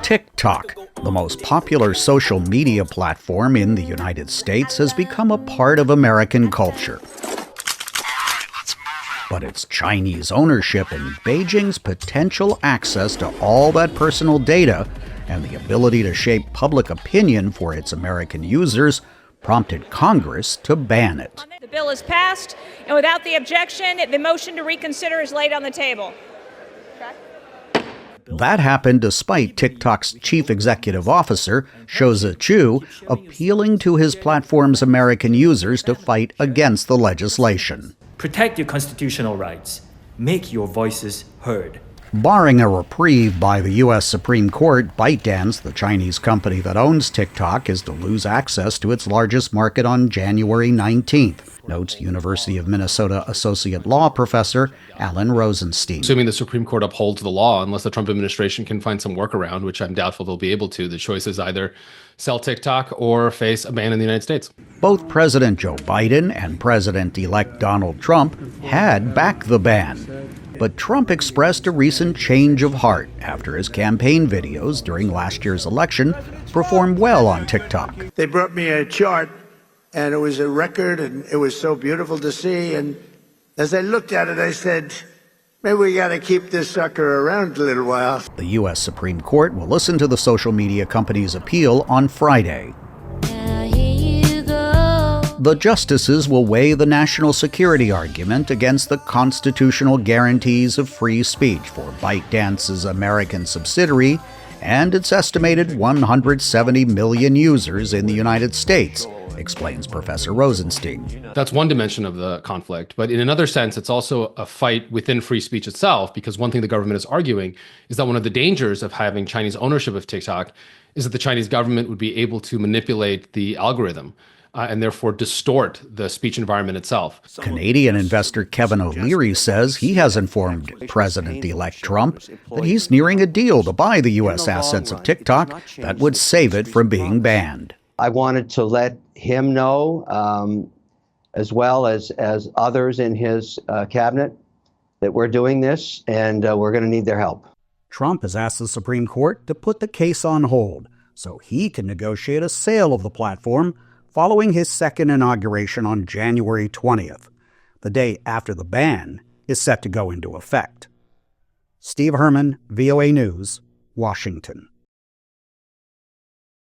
TikTok, the most popular social media platform in the United States, has become a part of American culture. But its Chinese ownership and Beijing's potential access to all that personal data and the ability to shape public opinion for its American users prompted Congress to ban it. The bill is passed, and without the objection, the motion to reconsider is laid on the table. That happened despite TikTok's chief executive officer, Shouzi Chu, appealing to his platform's American users to fight against the legislation. Protect your constitutional rights. Make your voices heard. Barring a reprieve by the U.S. Supreme Court, ByteDance, the Chinese company that owns TikTok, is to lose access to its largest market on January 19th, notes University of Minnesota Associate Law Professor Alan Rosenstein. Assuming the Supreme Court upholds the law, unless the Trump administration can find some workaround, which I'm doubtful they'll be able to, the choice is either sell TikTok or face a ban in the United States. Both President Joe Biden and President-elect Donald Trump had backed the ban. But Trump expressed a recent change of heart after his campaign videos during last year's election performed well on TikTok. They brought me a chart, and it was a record, and it was so beautiful to see. And as I looked at it, I said, maybe we got to keep this sucker around a little while. The U.S. Supreme Court will listen to the social media company's appeal on Friday. The justices will weigh the national security argument against the constitutional guarantees of free speech for ByteDance's American subsidiary and its estimated 170 million users in the United States, explains Professor Rosenstein. That's one dimension of the conflict, but in another sense, it's also a fight within free speech itself, because one thing the government is arguing is that one of the dangers of having Chinese ownership of TikTok is that the Chinese government would be able to manipulate the algorithm and therefore distort the speech environment itself. Canadian investor Kevin O'Leary says he has informed President-elect Trump that he's nearing a deal to buy the U.S. assets of TikTok that would save it from being banned. I wanted to let him know, as well as others in his cabinet, that we're doing this and we're going to need their help. Trump has asked the Supreme Court to put the case on hold so he can negotiate a sale of the platform following his second inauguration on January 20th, the day after the ban is set to go into effect. Steve Herman, VOA News, Washington.